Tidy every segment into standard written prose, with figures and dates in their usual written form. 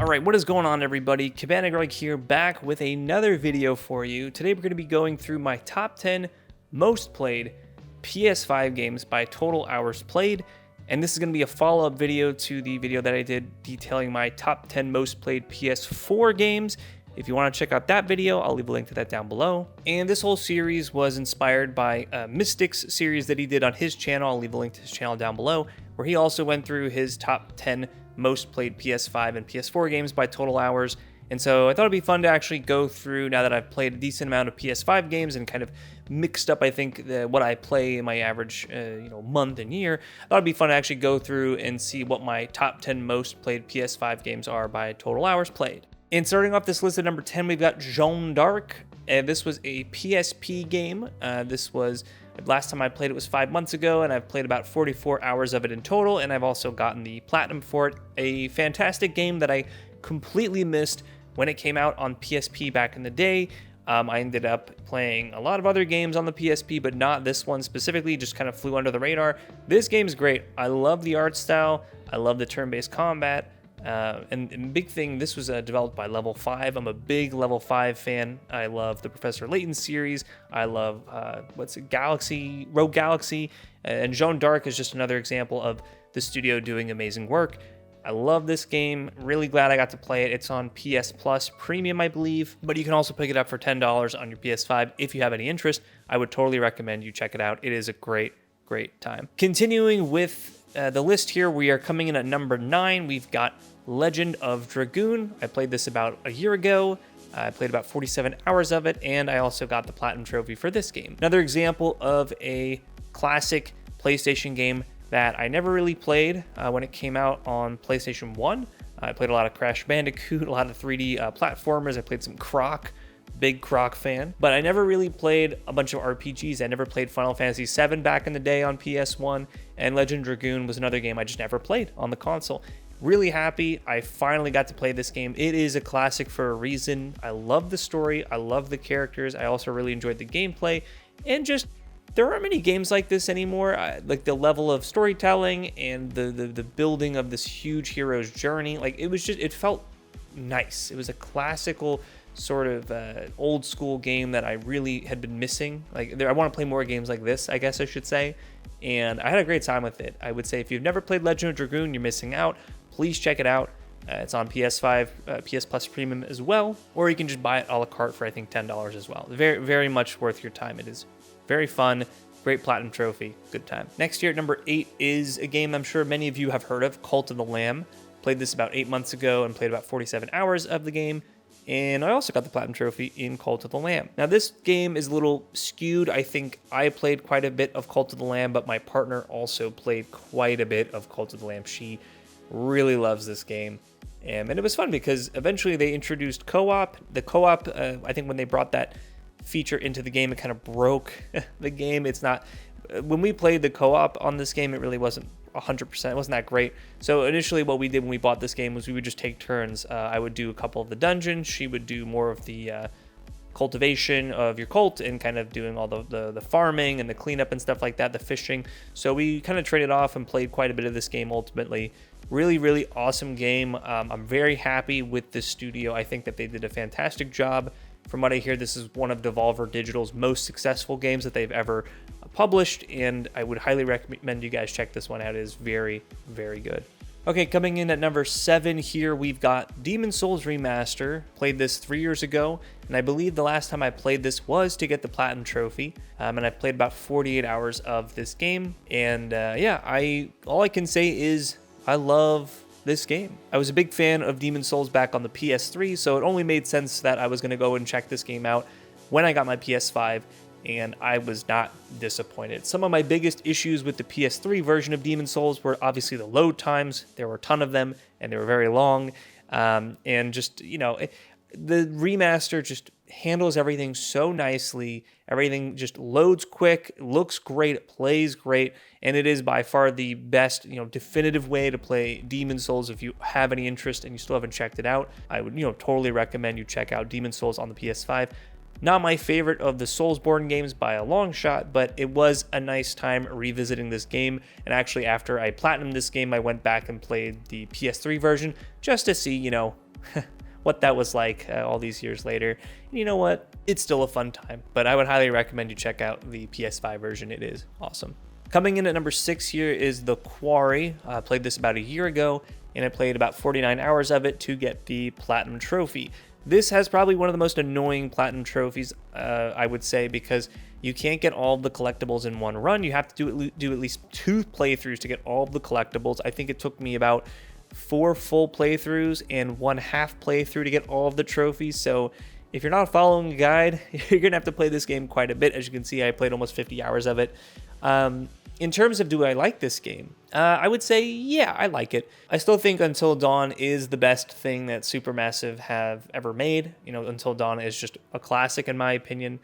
Alright, what is going on everybody? Cabana here, back with another video for you. Today we're going to be going through my top 10 most played PS5 games by total hours played. And this is going to be a follow-up video to the video that I did detailing my top 10 most played PS4 games. If you want to check out that video, I'll leave a link to that down below. And this whole series was inspired by Mystic's series that he did on his channel. I'll leave a link to his channel down below, where he also went through his top 10 most played PS5 and PS4 games by total hours. And so I thought it'd be fun to actually go through, now that I've played a decent amount of PS5 games and kind of mixed up, I think, what I play in my average month and year. I thought it'd be fun to actually go through and see what my top 10 most played PS5 games are by total hours played. And starting off this list at number 10, we've got Jeanne D'Arc. This was a PSP game. Last time I played it was 5 months ago, and I've played about 44 hours of it in total, and I've also gotten the platinum for it. A fantastic game that I completely missed when it came out on PSP back in the day. I ended up playing a lot of other games on the PSP, but not this one specifically, just kind of flew under the radar. This game's great. I love the art style. I love the turn-based combat. And big thing, this was developed by Level 5. I'm a big Level 5 fan. I love the Professor Layton series. I love, Rogue Galaxy. And Jeanne D'Arc is just another example of the studio doing amazing work. I love this game. Really glad I got to play it. It's on PS Plus Premium, I believe, but you can also pick it up for $10 on your PS5 if you have any interest. I would totally recommend you check it out. It is a great time. Continuing with the list here, we are coming in at number 9. We've got Legend of Dragoon. I played this about a year ago. I played about 47 hours of it, and I also got the Platinum Trophy for this game. Another example of a classic PlayStation game that I never really played when it came out on PlayStation 1. I played a lot of Crash Bandicoot, a lot of 3D platformers. I played some Croc. Big Croc fan, but I never really played a bunch of RPGs. I never played Final Fantasy VII back in the day on PS1, and Legend of Dragoon was another game I just never played on the console. Really happy I finally got to play this game. It is a classic for a reason. I love the story, I love the characters, I also really enjoyed the gameplay, and just there aren't many games like this anymore. Like the level of storytelling and the building of this huge hero's journey, like it felt nice. It was a classical sort of old school game that I really had been missing. I want to play more games like this, I guess I should say, and I had a great time with it. I would say if you've never played Legend of Dragoon, you're missing out. Please check it out. It's on PS5, PS Plus Premium as well, or you can just buy it a la carte for I think $10 as well. Very much worth your time. It is very fun, great platinum trophy, good time. Next year at number 8 is a game I'm sure many of you have heard of, Cult of the Lamb. Played this about 8 months ago and played about 47 hours of the game. And I also got the Platinum Trophy in Cult of the Lamb. Now, this game is a little skewed. I think I played quite a bit of Cult of the Lamb, but my partner also played quite a bit of Cult of the Lamb. She really loves this game. And it was fun because eventually they introduced co-op. The co-op, I think when they brought that feature into the game, it kind of broke the game. It's not... When we played the co-op on this game, it really wasn't 100%. It wasn't that great. So initially what we did when we bought this game was we would just take turns. I would do a couple of the dungeons. She would do more of the cultivation of your cult and kind of doing all the farming and the cleanup and stuff like that, the fishing. So we kind of traded off and played quite a bit of this game ultimately. Really awesome game. I'm very happy with this studio. I think that they did a fantastic job. From what I hear, this is one of Devolver Digital's most successful games that they've ever published, and I would highly recommend you guys check this one out. It is very good. Okay, coming in at number 7 here, we've got Demon's Souls Remaster. Played this 3 years ago, and I believe the last time I played this was to get the Platinum Trophy, and I've played about 48 hours of this game, and all I can say is I love this game. I was a big fan of Demon's Souls back on the PS3, so it only made sense that I was going to go and check this game out when I got my PS5, and I was not disappointed. Some of my biggest issues with the PS3 version of Demon's Souls were obviously the load times. There were a ton of them, and they were very long, and just, the remaster just handles everything so nicely. Everything just loads quick, looks great, plays great, and it is by far the best, definitive way to play Demon's Souls. If you have any interest and you still haven't checked it out, I would, totally recommend you check out Demon's Souls on the PS5. Not my favorite of the Soulsborne games by a long shot, but it was a nice time revisiting this game. And actually, after I platinumed this game, I went back and played the PS3 version just to see, what that was like all these years later. And you know what? It's still a fun time, but I would highly recommend you check out the PS5 version. It is awesome. Coming in at number 6 here is the Quarry. I played this about a year ago, and I played about 49 hours of it to get the Platinum Trophy. This has probably one of the most annoying Platinum Trophies, I would say, because you can't get all of the collectibles in one run. You have to do at least 2 playthroughs to get all of the collectibles. I think it took me about 4 full playthroughs and 1 half playthrough to get all of the trophies. So if you're not following a guide, you're going to have to play this game quite a bit. As you can see, I played almost 50 hours of it. In terms of do I like this game, I would say, yeah, I like it. I still think Until Dawn is the best thing that Supermassive have ever made. You know, Until Dawn is just a classic in my opinion.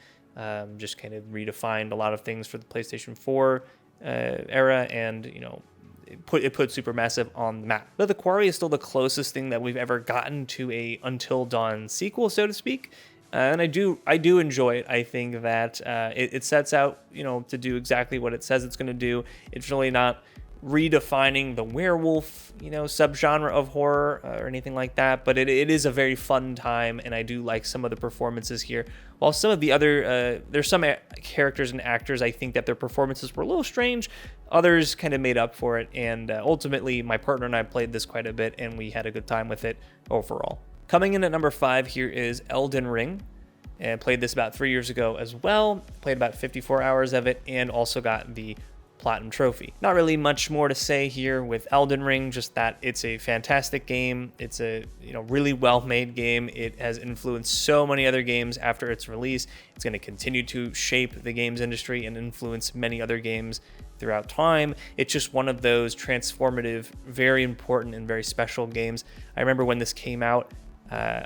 Just kind of redefined a lot of things for the PlayStation 4 era, and, you know, it put Supermassive on the map. But the Quarry is still the closest thing that we've ever gotten to a Until Dawn sequel, so to speak. And I do enjoy it. I think that it sets out, you know, to do exactly what it says it's going to do. It's really not redefining the werewolf, you know, subgenre of horror or anything like that, but it is a very fun time, and I do like some of the performances here. While some of the other, there's some characters and actors, I think that their performances were a little strange. Others kind of made up for it, and ultimately my partner and I played this quite a bit, and we had a good time with it overall. Coming in at number 5 here is Elden Ring, and played this about 3 years ago as well. Played about 54 hours of it, and also got the Platinum Trophy. Not really much more to say here with Elden Ring, just that it's a fantastic game. It's a, you know, really well-made game. It has influenced so many other games after its release. It's going to continue to shape the games industry and influence many other games throughout time. It's just one of those transformative, very important, and very special games. I remember when this came out,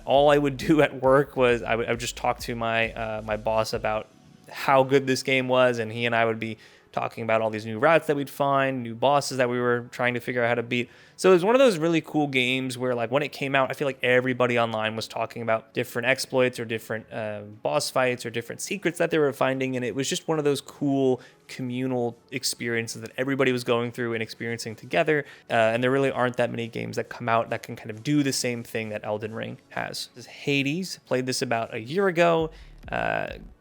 all I would do at work was I would just talk to my boss about how good this game was, and he and I would be talking about all these new routes that we'd find, new bosses that we were trying to figure out how to beat. So it was one of those really cool games where, like, when it came out, I feel like everybody online was talking about different exploits or different boss fights or different secrets that they were finding, and it was just one of those cool communal experiences that everybody was going through and experiencing together. And there really aren't that many games that come out that can kind of do the same thing that Elden Ring has. This is Hades. Played this about a year ago.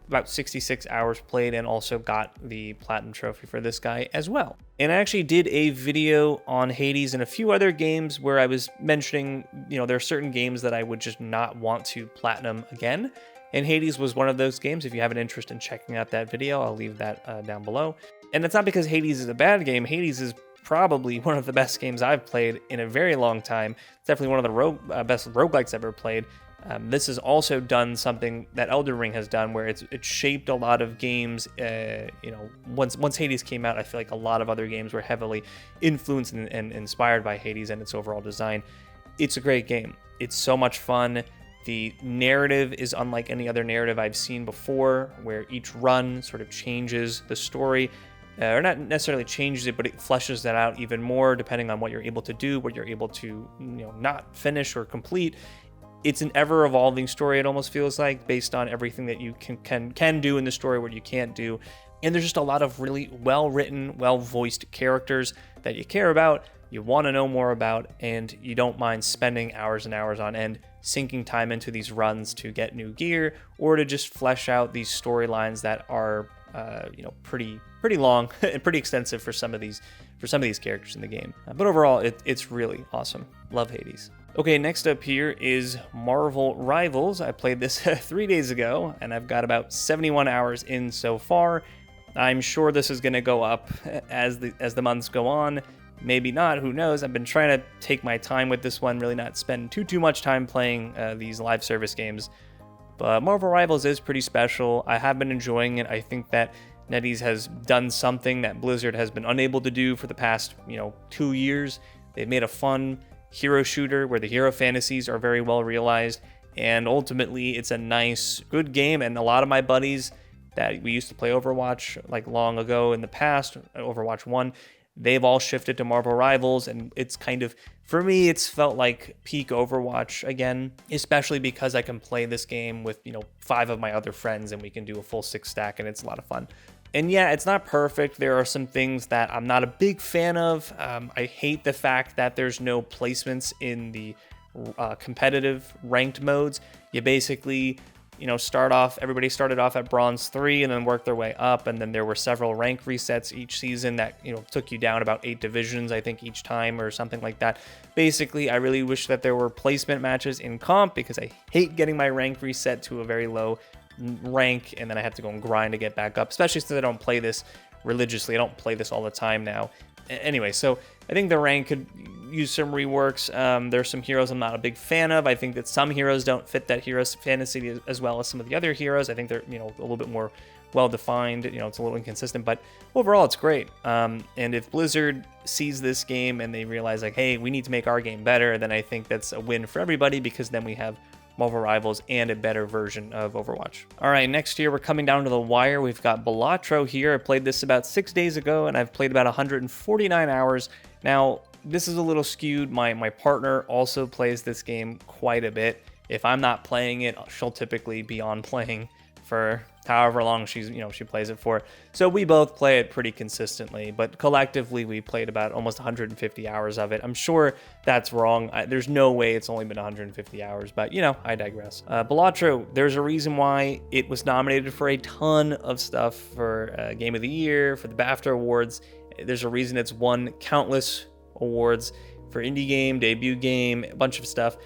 About 66 hours played, and also got the Platinum Trophy for this guy as well. And I actually did a video on Hades and a few other games where I was mentioning, you know, there are certain games that I would just not want to platinum again. And Hades was one of those games. If you have an interest in checking out that video, I'll leave that down below. And it's not because Hades is a bad game. Hades is probably one of the best games I've played in a very long time. It's definitely one of the best roguelikes I've ever played. This has also done something that Elden Ring has done, where it's shaped a lot of games. You know, once Hades came out, I feel like a lot of other games were heavily influenced and inspired by Hades and its overall design. It's a great game. It's so much fun. The narrative is unlike any other narrative I've seen before, where each run sort of changes the story. Or not necessarily changes it, but it fleshes that out even more depending on what you're able to do, what you're able to, you know, not finish or complete. It's an ever-evolving story, it almost feels like, based on everything that you can do in the story, what you can't do. And there's just a lot of really well-written, well-voiced characters that you care about, you want to know more about, and you don't mind spending hours and hours on end sinking time into these runs to get new gear, or to just flesh out these storylines that are you know, pretty long and pretty extensive for some of these characters in the game. But overall, it's really awesome. Love Hades. Okay, next up here is Marvel Rivals. I played this 3 days ago, and I've got about 71 hours in so far. I'm sure this is going to go up as the months go on. Maybe not, who knows? I've been trying to take my time with this one, really not spend too much time playing these live service games. But Marvel Rivals is pretty special. I have been enjoying it. I think that NetEase has done something that Blizzard has been unable to do for the past, 2 years. They've made a fun hero shooter where the hero fantasies are very well realized, and ultimately it's a nice, good game. And a lot of my buddies that we used to play Overwatch like long ago in the past, Overwatch 1, they've all shifted to Marvel Rivals, and it's kind of, for me, it's felt like peak Overwatch again, especially because I can play this game with 5 of my other friends, and we can do a full 6 stack, and it's a lot of fun. And yeah, it's not perfect. There are some things that I'm not a big fan of. I hate the fact that there's no placements in the competitive ranked modes. You basically, everybody started off at bronze 3 and then worked their way up, and then there were several rank resets each season that took you down about 8 divisions, I think, each time or something like that. Basically, I really wish that there were placement matches in comp, because I hate getting my rank reset to a very low rank and then I have to go and grind to get back up, especially since I don't play this religiously. I don't play this all the time now. Anyway, so I think the rank could use some reworks. There's some heroes I'm not a big fan of. I think that some heroes don't fit that hero's fantasy as well as some of the other heroes. I think they're a little bit more well defined. It's a little inconsistent, but overall it's great. And if Blizzard sees this game and they realize like, hey, we need to make our game better, then I think that's a win for everybody, because then we have Marvel Rivals and a better version of Overwatch. All right, next year we're coming down to the wire. We've got Balatro here. I played this about 6 days ago, and I've played about 149 hours. Now, this is a little skewed. My partner also plays this game quite a bit. If I'm not playing it, she'll typically be on playing for however long she plays it for. So we both play it pretty consistently, but collectively we played about almost 150 hours of it. I'm sure that's wrong. There's no way it's only been 150 hours, but I digress. Balatro, there's a reason why it was nominated for a ton of stuff for Game of the Year, for the BAFTA Awards. There's a reason it's won countless awards for indie game, debut game, a bunch of stuff.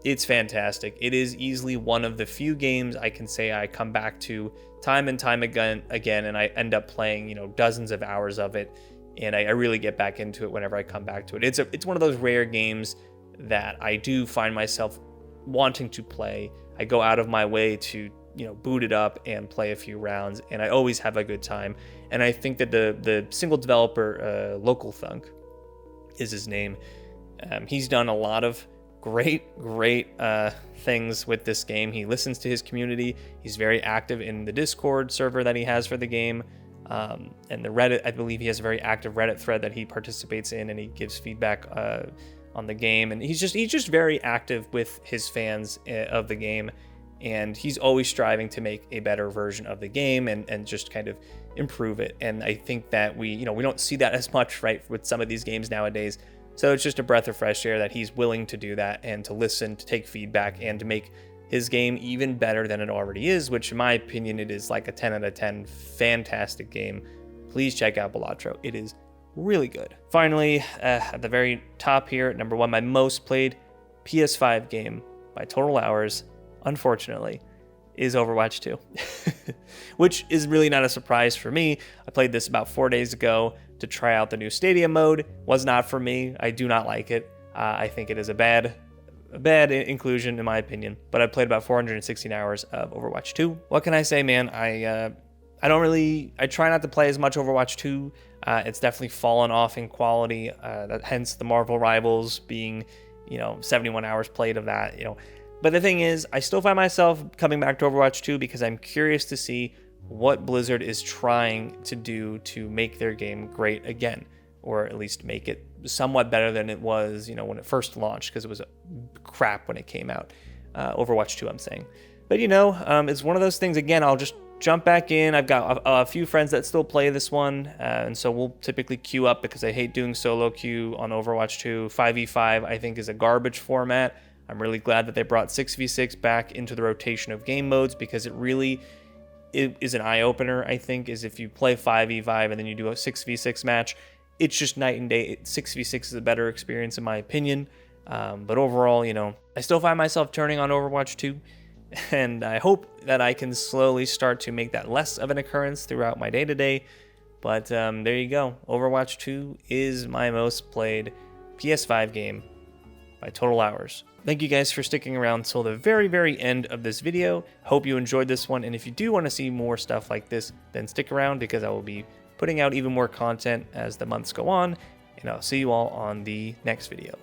It's fantastic. It is easily one of the few games I can say I come back to time and time again, and I end up playing, dozens of hours of it, and I really get back into it whenever I come back to it. It's one of those rare games that I do find myself wanting to play. I go out of my way to, boot it up and play a few rounds, and I always have a good time. And I think that the single developer, Local Thunk is his name, he's done a lot of great things with this game. He listens to his community. He's very active in the Discord server that he has for the game, and the Reddit. I believe he has a very active Reddit thread that he participates in, and he gives feedback on the game. And he's just very active with his fans of the game, and he's always striving to make a better version of the game and just kind of improve it. And I think that we don't see that as much, right, with some of these games nowadays. So it's just a breath of fresh air that he's willing to do that and to listen, to take feedback, and to make his game even better than it already is, which in my opinion, it is like a 10 out of 10 fantastic game. Please check out Balatro. It is really good. Finally, at the very top here, number 1, my most played PS5 game by total hours, unfortunately, is Overwatch 2, which is really not a surprise for me. I played this about 4 days ago to try out the new Stadium mode. Was not for me. I do not like it. I think it is a bad inclusion in my opinion, but I played about 416 hours of Overwatch 2. What can I say, man? I try not to play as much Overwatch 2. It's definitely fallen off in quality, hence the Marvel Rivals being, 71 hours played of that, But the thing is, I still find myself coming back to Overwatch 2 because I'm curious to see what Blizzard is trying to do to make their game great again, or at least make it somewhat better than it was, when it first launched, because it was crap when it came out. Overwatch 2, I'm saying. But, it's one of those things, again, I'll just jump back in. I've got a few friends that still play this one, and so we'll typically queue up because I hate doing solo queue on Overwatch 2. 5v5, I think, is a garbage format. I'm really glad that they brought 6v6 back into the rotation of game modes, because it really is an eye-opener, I think, is if you play 5v5 and then you do a 6v6 match, it's just night and day. 6v6 is a better experience in my opinion, but overall, I still find myself turning on Overwatch 2, and I hope that I can slowly start to make that less of an occurrence throughout my day-to-day, but there you go. Overwatch 2 is my most played PS5 game by total hours. Thank you guys for sticking around till the very, very end of this video. Hope you enjoyed this one, and if you do want to see more stuff like this, then stick around, because I will be putting out even more content as the months go on, and I'll see you all on the next video.